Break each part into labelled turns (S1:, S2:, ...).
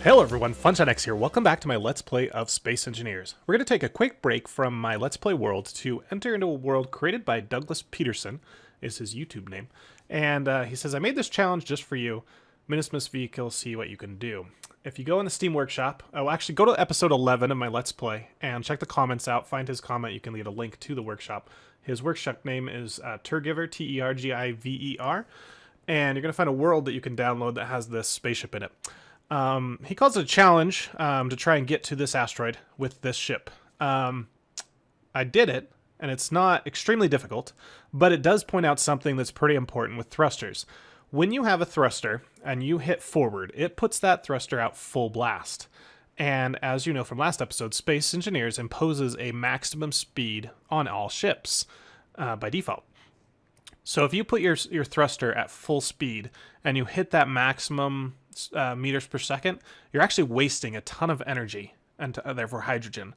S1: Hello everyone, FunshineX here. Welcome back to my Let's Play of Space Engineers. We're going to take a quick break from my Let's Play world to enter into a world created by Douglas Peterson, is his YouTube name. And he says, I made this challenge just for you. Minimus vehicle, see what you can do. If you go in the Steam Workshop, actually go to episode 11 of my Let's Play and check the comments out. Find his comment. You can leave a link to the workshop. His workshop name is Tergiver, Tergiver. And you're going to find a world that you can download that has this spaceship in it. He calls it a challenge to try and get to this asteroid with this ship. I did it, and it's not extremely difficult, but it does point out something that's pretty important with thrusters. When you have a thruster and you hit forward, it puts that thruster out full blast. And as you know from last episode, Space Engineers imposes a maximum speed on all ships by default. So if you put your thruster at full speed and you hit that maximum meters per second, you're actually wasting a ton of energy and therefore hydrogen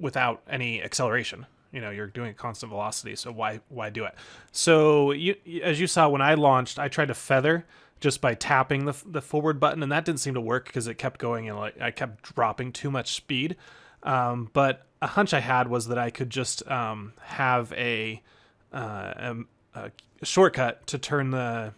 S1: without any acceleration. You know, you're doing a constant velocity, so why do it? So as you saw when I launched, I tried to feather just by tapping the forward button, and that didn't seem to work because it kept going and I kept dropping too much speed. But a hunch I had was that I could just have a shortcut to turn the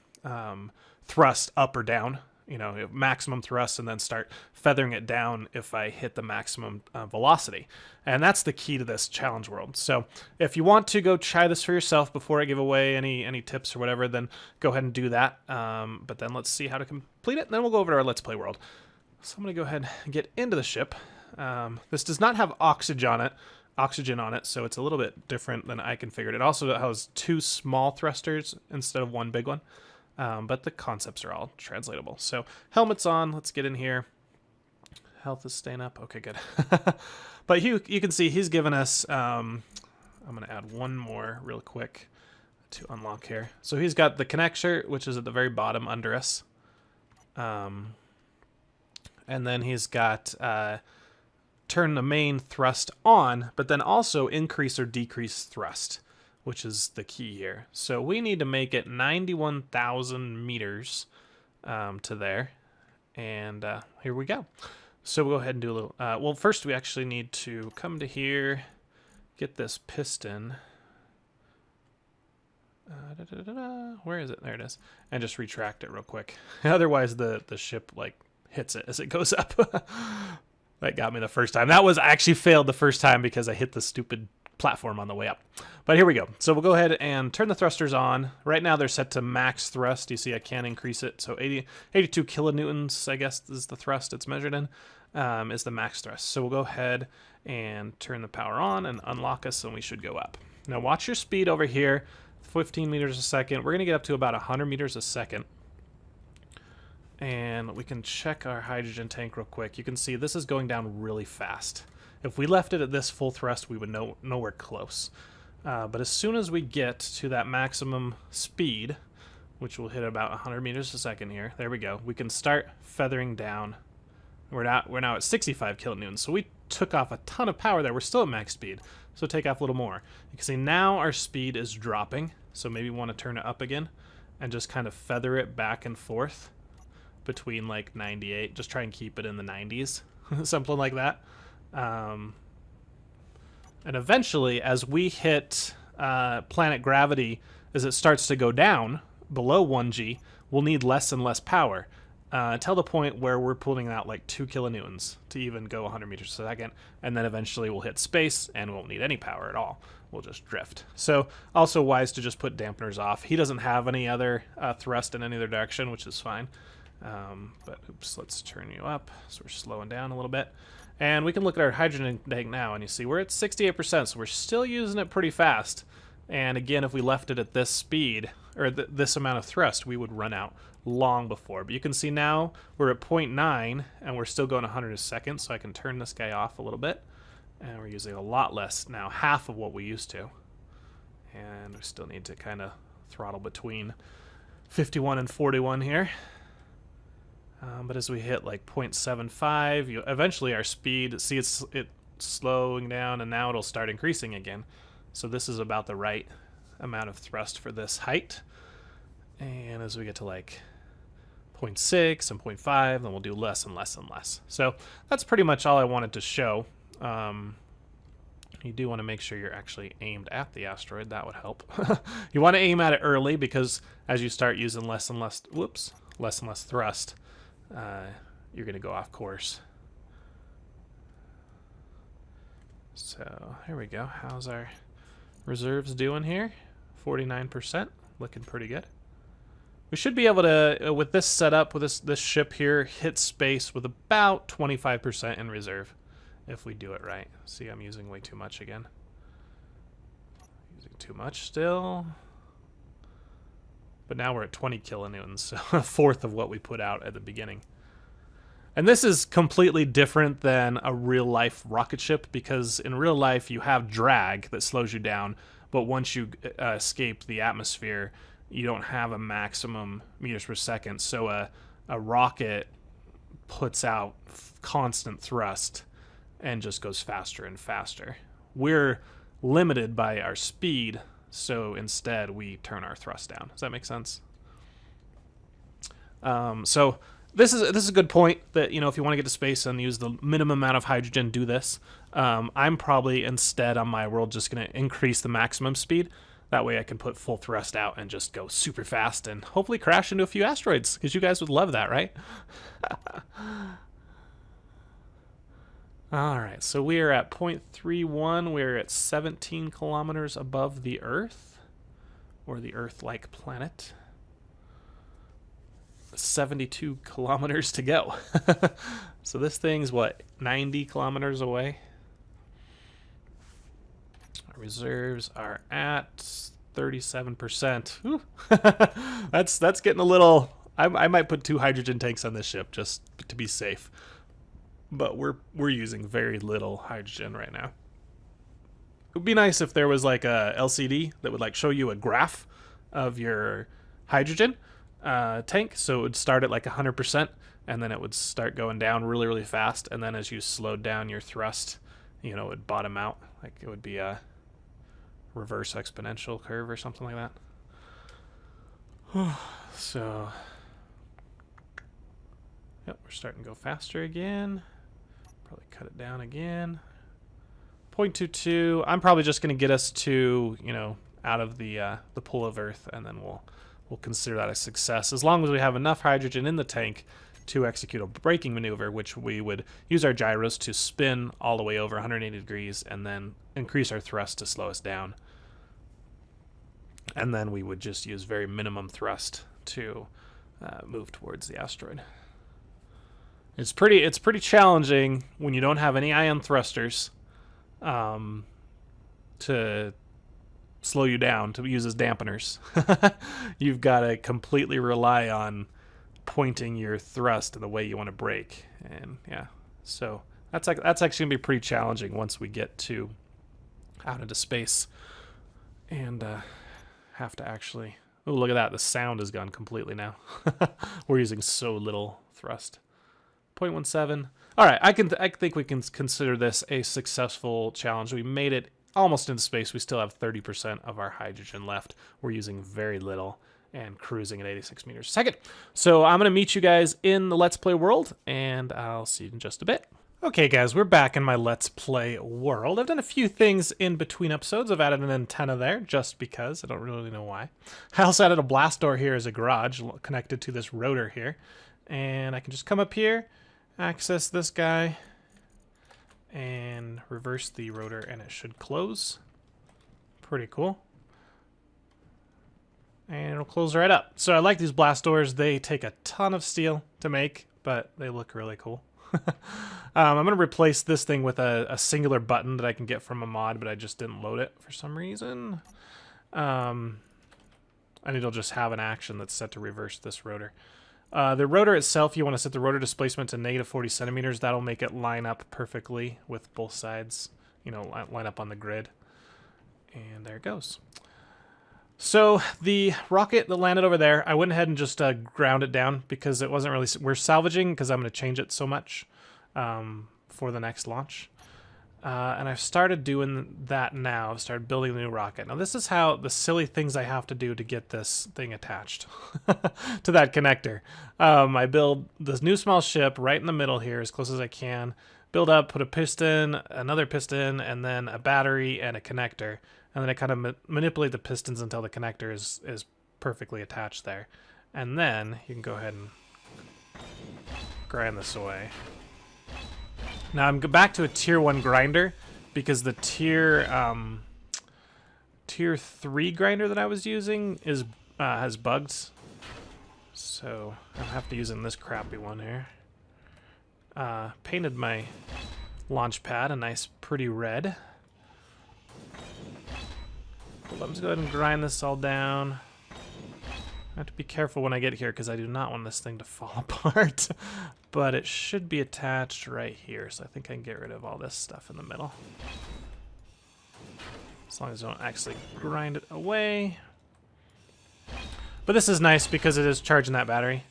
S1: thrust up or down, you know, maximum thrust, and then start feathering it down if I hit the maximum velocity. And that's the key to this challenge world. So if you want to go try this for yourself before I give away any tips or whatever, then go ahead and do that. But then let's see how to complete it, and then we'll go over to our Let's Play world. So I'm going to go ahead and get into the ship. This does not have oxygen on it, so it's a little bit different than I configured. It also has two small thrusters instead of one big one. But the concepts are all translatable. So helmet's on. Let's get in here. Health is staying up. Okay, good. But you can see he's given us, I'm going to add one more real quick to unlock here. So he's got the connector, which is at the very bottom under us. And then he's got turn the main thrust on, but then also increase or decrease thrust, which is the key here. So we need to make it 91,000 meters to there. And here we go. So we'll go ahead and do a little... well, first we actually need to come to here, get this piston. Where is it? There it is. And just retract it real quick. Otherwise the ship like hits it as it goes up. That got me the first time. I actually failed the first time because I hit the stupid platform on the way up. But here we go. So we'll go ahead and turn the thrusters on. Right now they're set to max thrust. You see I can increase it. So 82 kilonewtons, I guess, is the thrust it's measured in, is the max thrust. So we'll go ahead and turn the power on and unlock us, and we should go up. Now watch your speed over here, 15 meters a second. We're going to get up to about 100 meters a second. And we can check our hydrogen tank real quick. You can see this is going down really fast. If we left it at this full thrust, we would nowhere close. But as soon as we get to that maximum speed, which will hit about 100 meters a second here, there we go. We can start feathering down. We're now at 65 kilonewtons, so we took off a ton of power there. We're still at max speed, so take off a little more. You can see now our speed is dropping, so maybe we want to turn it up again and just kind of feather it back and forth between like 98. Just try and keep it in the 90s, something like that. And eventually, as we hit planet gravity, as it starts to go down below 1G, we'll need less and less power until the point where we're pulling out like 2 kilonewtons to even go 100 meters a second. And then eventually we'll hit space and won't need any power at all. We'll just drift. So also wise to just put dampeners off. He doesn't have any other thrust in any other direction, which is fine. But oops, let's turn you up. So we're slowing down a little bit. And we can look at our hydrogen tank now, and you see we're at 68%, so we're still using it pretty fast. And again, if we left it at this speed, or this amount of thrust, we would run out long before. But you can see now we're at 0.9, and we're still going 100 a second, so I can turn this guy off a little bit. And we're using a lot less now, half of what we used to. And we still need to kind of throttle between 51 and 41 here. But as we hit like 0.75, eventually our speed, see it's slowing down, and now it'll start increasing again. So this is about the right amount of thrust for this height. And as we get to like 0.6 and 0.5, then we'll do less and less and less. So that's pretty much all I wanted to show. You do want to make sure you're actually aimed at the asteroid. That would help. You want to aim at it early, because as you start using less and less thrust, you're going to go off course. So here we go. How's our reserves doing here? 49%, looking pretty good. We should be able to, with this setup, with this ship here, hit space with about 25% in reserve, if we do it right. See, I'm using way too much again. Using too much still. But now we're at 20 kilonewtons, so a fourth of what we put out at the beginning. And this is completely different than a real-life rocket ship, because in real life you have drag that slows you down, but once you escape the atmosphere, you don't have a maximum meters per second. So a rocket puts out constant thrust and just goes faster and faster. We're limited by our speed, so instead we turn our thrust down. Does that make sense? So this is a good point, that, you know, if you want to get to space and use the minimum amount of hydrogen, do this. I'm probably instead on my world just going to increase the maximum speed. That way I can put full thrust out and just go super fast and hopefully crash into a few asteroids, because you guys would love that, right? All right, so we are at 0.31. We're at 17 kilometers above the Earth, or the Earth-like planet. 72 kilometers to go. So this thing's, what, 90 kilometers away? Our reserves are at 37%. That's getting a little... I might put 2 hydrogen tanks on this ship just to be safe. But we're using very little hydrogen right now. It would be nice if there was like a LCD that would like show you a graph of your hydrogen tank. So it would start at like 100%, and then it would start going down really, really fast. And then as you slowed down your thrust, you know, it would bottom out. Like it would be a reverse exponential curve or something like that. So, yep, we're starting to go faster again. Probably cut it down again. 0.22. I'm probably just going to get us to, you know, out of the pull of Earth, and then we'll consider that a success, as long as we have enough hydrogen in the tank to execute a braking maneuver, which we would use our gyros to spin all the way over 180 degrees and then increase our thrust to slow us down. And then we would just use very minimum thrust to move towards the asteroid. It's pretty challenging when you don't have any ion thrusters to slow you down, to use as dampeners. You've got to completely rely on pointing your thrust in the way you want to brake. And yeah, so that's actually gonna be pretty challenging once we get to out into space and have to actually... Oh, look at that, the sound has gone completely now. We're using so little thrust. 0.17. All right, I think we can consider this a successful challenge. We made it almost into space. We still have 30% of our hydrogen left. We're using very little and cruising at 86 meters a second. So I'm going to meet you guys in the Let's Play world, and I'll see you in just a bit. Okay, guys, we're back in my Let's Play world. I've done a few things in between episodes. I've added an antenna there just because. I don't really know why. I also added a blast door here as a garage connected to this rotor here. And I can just come up here, access this guy, and reverse the rotor, and it should close. Pretty cool. And it'll close right up. So I like these blast doors. They take a ton of steel to make, but they look really cool. I'm going to replace this thing with a singular button that I can get from a mod, but I just didn't load it for some reason. And it'll just have an action that's set to reverse this rotor. The rotor itself, you want to set the rotor displacement to negative 40 centimeters. That'll make it line up perfectly with both sides, you know, line up on the grid. And there it goes. So the rocket that landed over there, I went ahead and just ground it down because it wasn't really... We're salvaging because I'm going to change it so much for the next launch. And I've started doing that now. I've started building the new rocket. Now this is how the silly things I have to do to get this thing attached to that connector. I build this new small ship right in the middle here as close as I can. Build up, put a piston, another piston, and then a battery and a connector. And then I kind of manipulate the pistons until the connector is perfectly attached there. And then you can go ahead and grind this away. Now I'm back to a tier 1 grinder because the tier 3 grinder that I was using is has bugs. So I'll have to use this crappy one here. Painted my launch pad a nice pretty red. But let's go ahead and grind this all down. I have to be careful when I get here because I do not want this thing to fall apart. But it should be attached right here, so I think I can get rid of all this stuff in the middle. As long as I don't actually grind it away. But this is nice because it is charging that battery.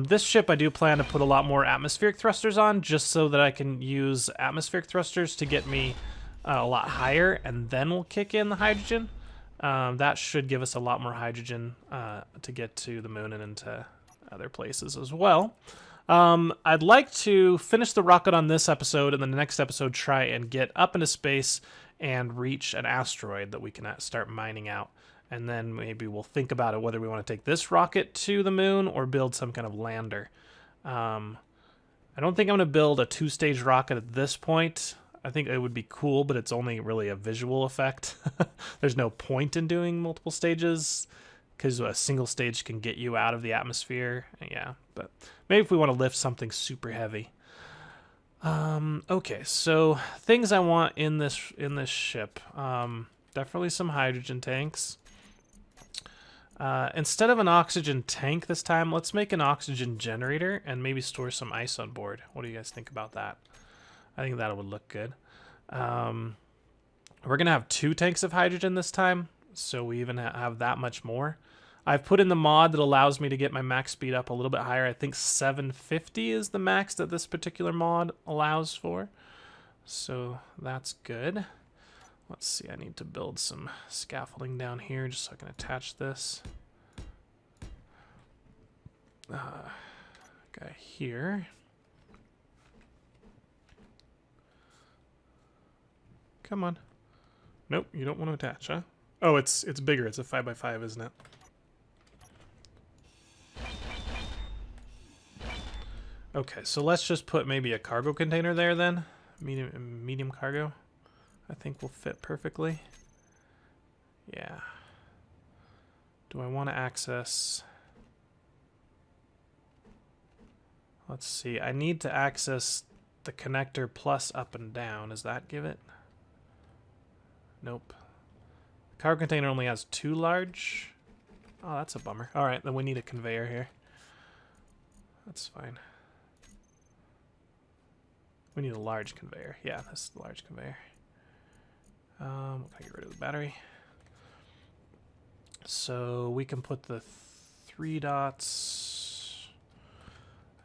S1: This ship I do plan to put a lot more atmospheric thrusters on, just so that I can use atmospheric thrusters to get me a lot higher, and then we'll kick in the hydrogen. That should give us a lot more hydrogen to get to the moon and into other places as well. I'd like to finish the rocket on this episode, and then the next episode try and get up into space and reach an asteroid that we can start mining out. And then maybe we'll think about it whether we want to take this rocket to the moon or build some kind of lander. I don't think I'm going to build a 2-stage rocket at this point. I think it would be cool, but it's only really a visual effect. There's no point in doing multiple stages because a single stage can get you out of the atmosphere. Yeah, but maybe if we want to lift something super heavy. Okay, so things I want in this ship. Definitely some hydrogen tanks. Instead of an oxygen tank this time, let's make an oxygen generator and maybe store some ice on board. What do you guys think about that? I think that would look good. We're going to have 2 tanks of hydrogen this time, so we even have that much more. I've put in the mod that allows me to get my max speed up a little bit higher. I think 750 is the max that this particular mod allows for. So that's good. Let's see, I need to build some scaffolding down here just so I can attach this. Guy here. Come on. Nope, you don't want to attach, huh? Oh, it's bigger. It's a 5x5, isn't it? Okay, so let's just put maybe a cargo container there then. Medium cargo. I think will fit perfectly. Yeah. Do I want to access... Let's see. I need to access the connector plus up and down. Does that give it? Nope. The cargo container only has 2 large. Oh, that's a bummer. All right, then we need a conveyor here. That's fine. We need a large conveyor. Yeah, this is the large conveyor. Can I get rid of the battery? So we can put the 3 dots.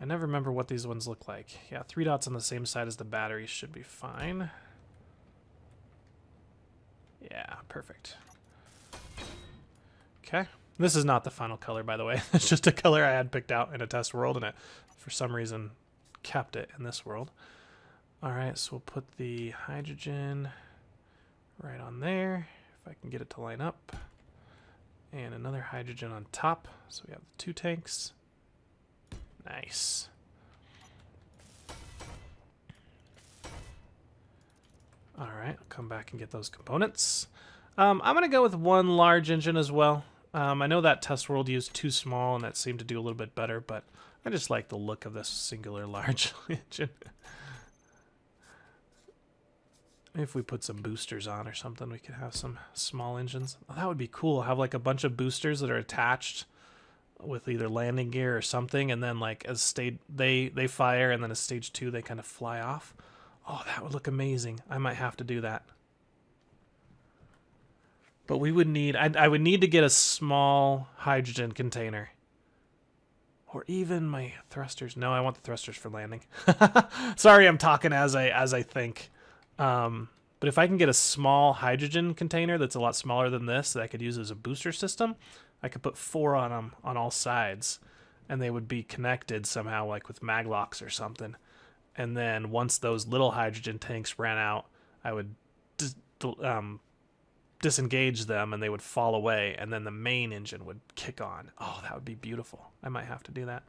S1: I never remember what these ones look like. Yeah, 3 dots on the same side as the battery should be fine. Yeah, perfect. Okay. This is not the final color, by the way. It's just a color I had picked out in a test world, and it, for some reason, kept it in this world. All right, so we'll put the hydrogen right on there, if I can get it to line up. And another hydrogen on top, so we have the 2 tanks. Nice. All right, I'll come back and get those components. I'm going to go with 1 large engine as well. I know that test world used 2 small, and that seemed to do a little bit better, but I just like the look of this singular large engine. If we put some boosters on or something, we could have some small engines. Oh, that would be cool. Have like a bunch of boosters that are attached with either landing gear or something, and then like as they fire, and then as stage 2 they kind of fly off. Oh, that would look amazing. I might have to do that. But we would need, I would need to get a small hydrogen container. Or even my thrusters. No, I want the thrusters for landing. Sorry, I'm talking as I think. But if I can get a small hydrogen container that's a lot smaller than this that I could use as a booster system, I could put 4 on them on all sides, and they would be connected somehow, like with maglocks or something. And then once those little hydrogen tanks ran out, I would disengage them and they would fall away, and then the main engine would kick on. Oh, that would be beautiful. I might have to do that.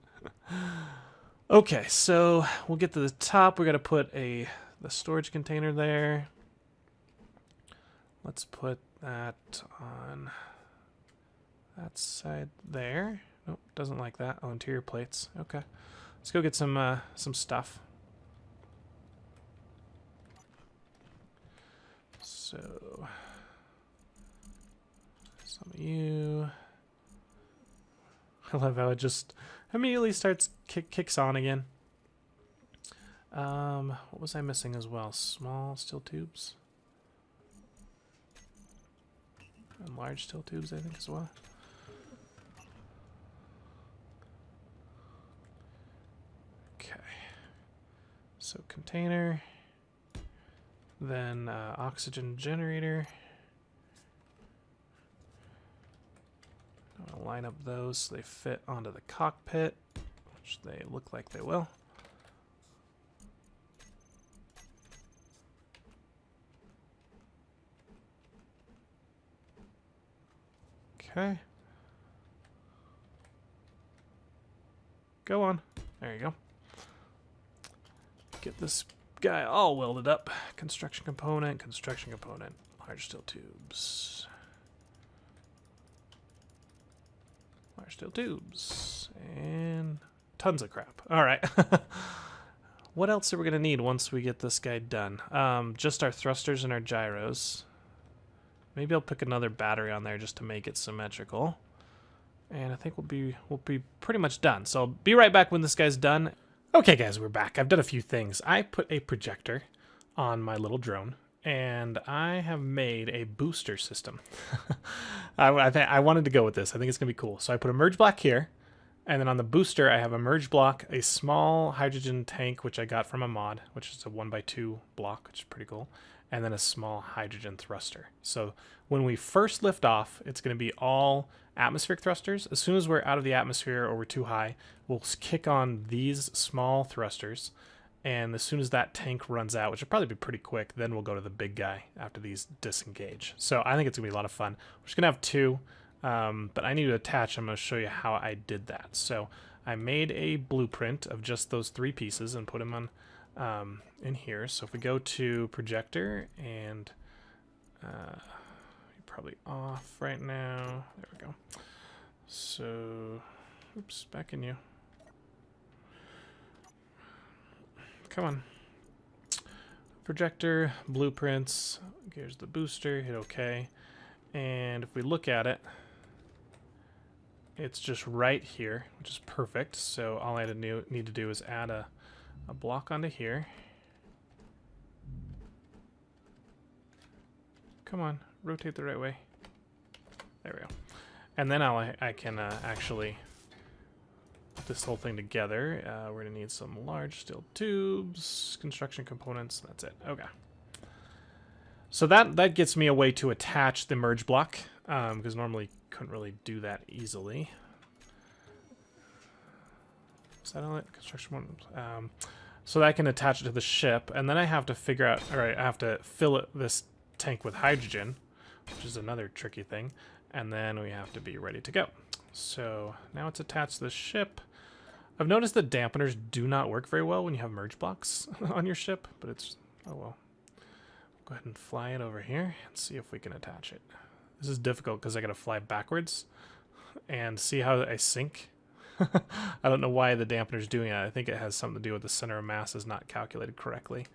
S1: Okay, so we'll get to the top. We're going to put the storage container there. Let's put that on that side there. Nope, doesn't like that. Oh, interior plates. Okay. Let's go get some stuff. So, some of you. I love how it just immediately starts kicks on again. What was I missing as well? Small steel tubes. And large steel tubes, I think, as well. Okay. So container. Then oxygen generator. I'm going to line up those so they fit onto the cockpit, which they look like they will. Okay. Go on. There you go. Get this guy all welded up. Construction component, large steel tubes. Large steel tubes. And tons of crap. All right. What else are we going to need once we get this guy done? Just our thrusters and our gyros. Maybe I'll pick another battery on there just to make it symmetrical. And I think we'll be pretty much done. So I'll be right back when this guy's done. Okay, guys, we're back. I've done a few things. I put a projector on my little drone, and I have made a booster system. I wanted to go with this. I think it's going to be cool. So I put a merge block here, and then on the booster, I have a merge block, a small hydrogen tank, which I got from a mod, which is a 1x2 block, which is pretty cool, and then a small hydrogen thruster. So when we first lift off, it's going to be all atmospheric thrusters. As soon as we're out of the atmosphere or we're too high, we'll kick on these small thrusters, and as soon as that tank runs out, which will probably be pretty quick, then we'll go to the big guy after these disengage. So I think it's going to be a lot of fun. We're just going to have 2, but I need to attach. I'm going to show you how I did that. So I made a blueprint of just those 3 pieces and put them on in here. So if we go to projector, and you're probably off right now. There we go. So, oops, back in you. Come on. Projector, blueprints. Here's the booster. Hit OK. And if we look at it, it's just right here, which is perfect. So all I need to do is add a block onto here. Come on, rotate the right way. There we go. And then I can actually put this whole thing together. We're going to need some large steel tubes, construction components. That's it. Okay. So that gets me a way to attach the merge block, because normally couldn't really do that easily. Satellite construction one. So that I can attach it to the ship, and then I have to figure out. All right, I have to fill this tank with hydrogen, which is another tricky thing, and then we have to be ready to go. So now it's attached to the ship. I've noticed that dampeners do not work very well when you have merge blocks on your ship, but it's, oh well. Go ahead and fly it over here and see if we can attach it. This is difficult because I gotta fly backwards and see how I sink. I don't know why the dampener's doing it. I think it has something to do with the center of mass is not calculated correctly.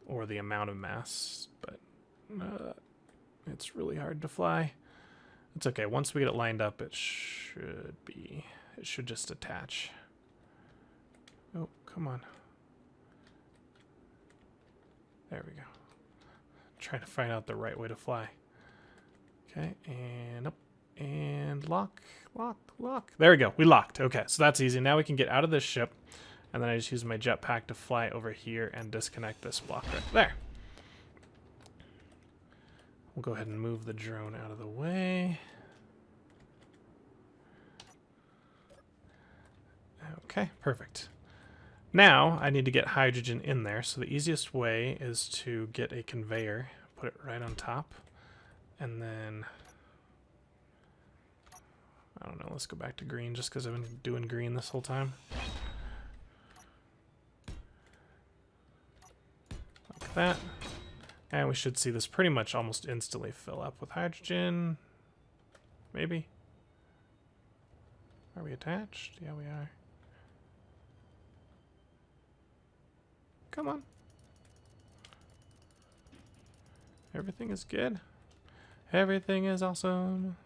S1: Or the amount of mass, but it's really hard to fly. It's okay. Once we get it lined up, it should just attach. Oh, come on. There we go. Trying to find out the right way to fly. Okay, and up, and lock. There we go. We locked. Okay, so that's easy. Now we can get out of this ship, And then I just use my jetpack to fly over here and disconnect this block right there. We'll go ahead and move the drone out of the way. Okay, perfect. Now I need to get hydrogen in there, so the easiest way is to get a conveyor, put it right on top, and then, I don't know, let's go back to green just because I've been doing green this whole time. Like that. And we should see this pretty much almost instantly fill up with hydrogen. Maybe. Are we attached? Yeah, we are. Come on. Everything is good. Everything is awesome.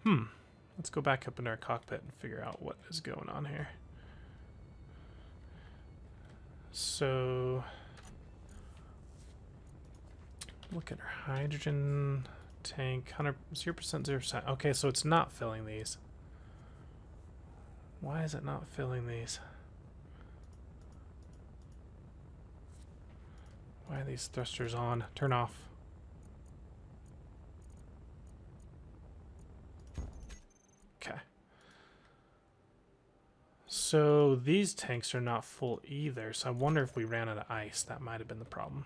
S1: Let's go back up into our cockpit and figure out what is going on here. So, look at our hydrogen tank. 0%, 0%. Okay, so it's not filling these. Why is it not filling these? Why are these thrusters on? Turn off. Okay. So these tanks are not full either, so I wonder if we ran out of ice. That might have been the problem.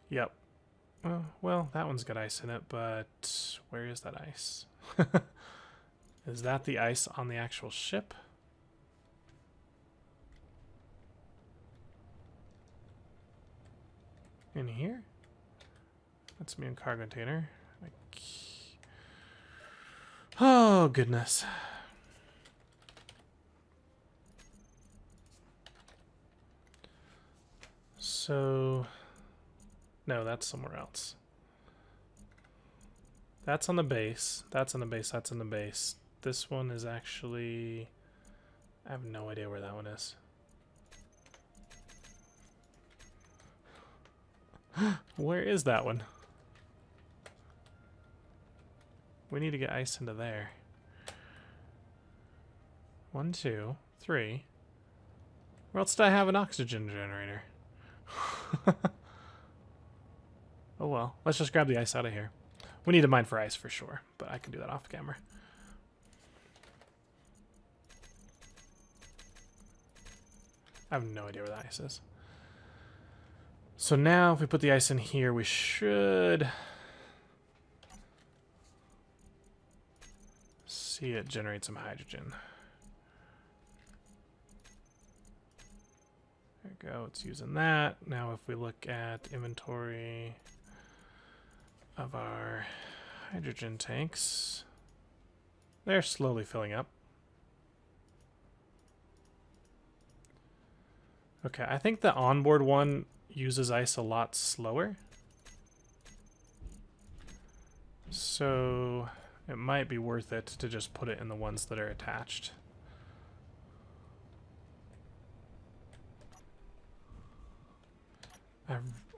S1: Yep. Well, that one's got ice in it, but where is that ice? Is that the ice on the actual ship? In here? That's me in cargo container. Oh, goodness. So, no, that's somewhere else. That's on the base. That's on the base. That's on the base. This one is actually... I have no idea where that one is. Where is that one? We need to get ice into there. 1, 2, 3. Where else do I have an oxygen generator? Oh well, let's just grab the ice out of here. We need to mine for ice for sure, but I can do that off camera. I have no idea where the ice is. So now if we put the ice in here, we should see it generate some hydrogen. There we go, it's using that. Now if we look at inventory of our hydrogen tanks, they're slowly filling up. Okay, I think the onboard one uses ice a lot slower. So it might be worth it to just put it in the ones that are attached.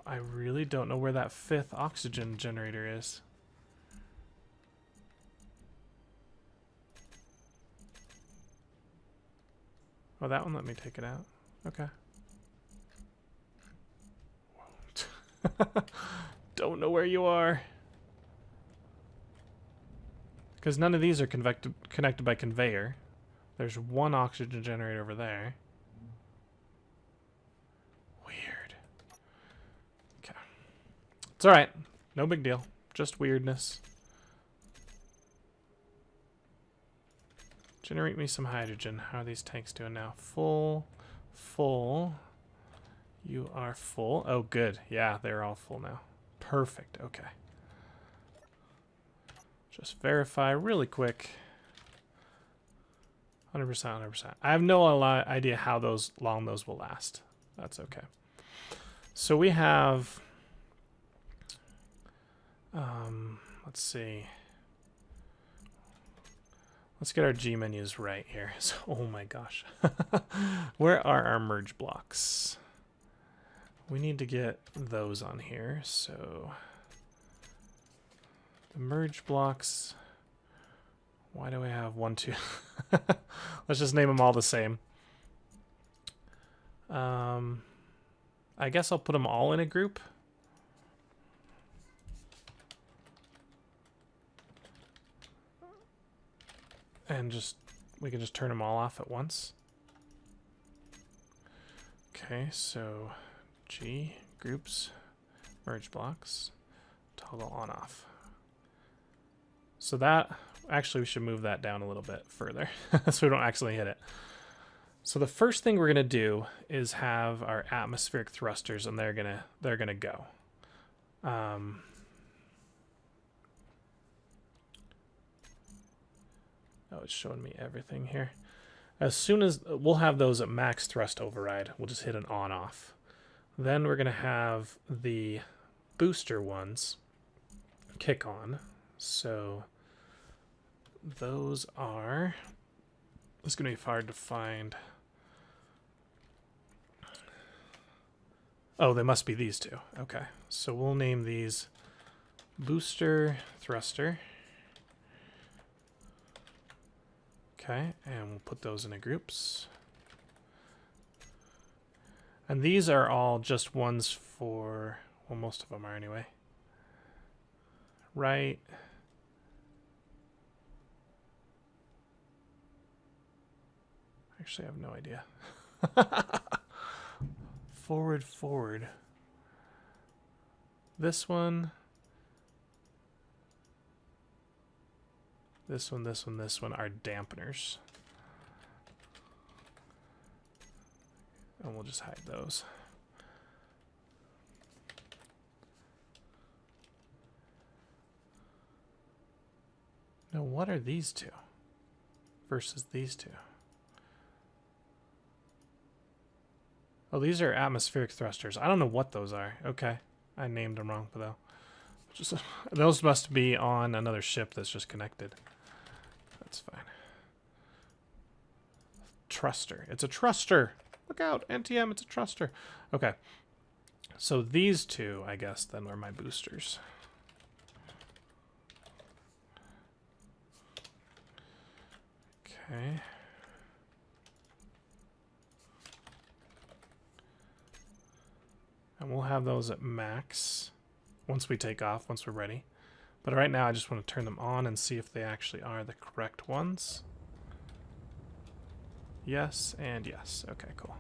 S1: I really don't know where that 5th oxygen generator is. Oh, that one let me take it out. Okay. Don't know where you are. Because none of these are connected by conveyor. There's one oxygen generator over there. Weird. Okay. It's alright. No big deal. Just weirdness. Generate me some hydrogen. How are these tanks doing now? Full. Full. You are full. Oh, good. Yeah, they're all full now. Perfect. Okay. Just verify really quick. 100%, 100%. I have no idea how long those will last. That's okay. So we have... let's see. Let's get our G menus right here. So, oh my gosh. Where are our merge blocks? We need to get those on here. So the merge blocks Why do we have 1, 2? Let's just name them all the same. I guess I'll put them all in a group. And we can just turn them all off at once. Okay, so G, groups, merge blocks, toggle on off. So that, actually we should move that down a little bit further so we don't actually hit it. So the first thing we're gonna do is have our atmospheric thrusters, and they're gonna go. Oh, it's showing me everything here. As soon as we'll have those at max thrust override, we'll just hit an on off. Then we're gonna have the booster ones kick on. So those are, it's gonna be hard to find. Oh, they must be these two. Okay, so we'll name these booster thruster. Okay, and we'll put those into groups. And these are all just ones for, well, most of them are anyway. Right. Actually, I have no idea. Forward. This one. This one are dampeners. And we'll just hide those. Now, what are these two versus these two? Oh, these are atmospheric thrusters. I don't know what those are. Okay. I named them wrong, though. Those must be on another ship that's just connected. That's fine. Thruster. It's a thruster. Look out, NTM, it's a thruster. Okay. So these two, I guess, then are my boosters. Okay. And we'll have those at max once we take off, once we're ready. But right now I just want to turn them on and see if they actually are the correct ones. Yes and yes. Okay, cool.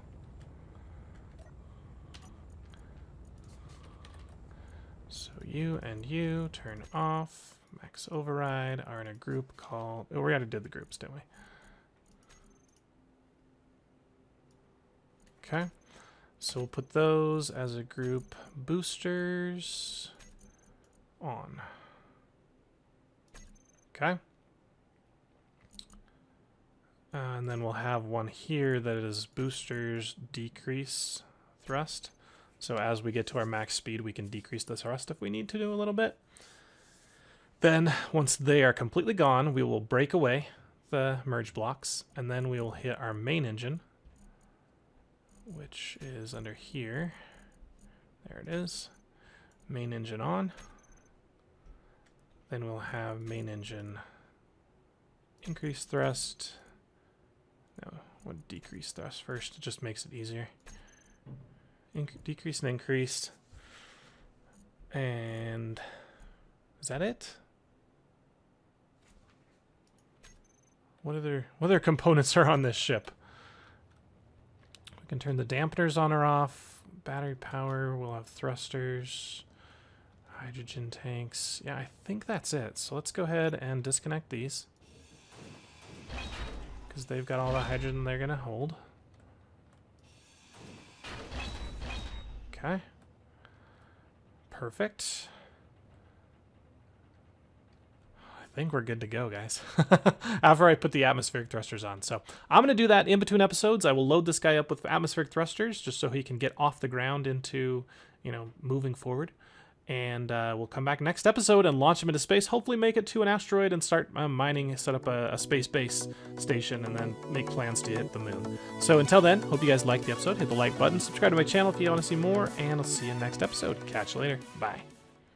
S1: So you and you turn off. Max override are in a group called... Oh, we already did the groups, didn't we? Okay. So we'll put those as a group boosters on. Okay. And then we'll have one here that is boosters decrease thrust. So as we get to our max speed, we can decrease the thrust if we need to do a little bit. Then once they are completely gone, we will break away the merge blocks, and then we will hit our main engine, which is under here. There it is. Main engine on. Then we'll have main engine increase thrust. No, we'll decrease thrust first. It just makes it easier. Decrease and increase. And is that it? What other components are on this ship? We can turn the dampeners on or off. Battery power, we'll have thrusters, hydrogen tanks. Yeah, I think that's it. So let's go ahead and disconnect these, because they've got all the hydrogen they're going to hold. Okay. Perfect. I think we're good to go, guys. After I put the atmospheric thrusters on. So I'm going to do that in between episodes. I will load this guy up with atmospheric thrusters just so he can get off the ground into, you know, moving forward. And we'll come back next episode and launch him into space. Hopefully make it to an asteroid and start mining, set up a space base station, and then make plans to hit the moon. So until then, hope you guys liked the episode. Hit the like button, subscribe to my channel if you want to see more, and I'll see you next episode. Catch you later. Bye.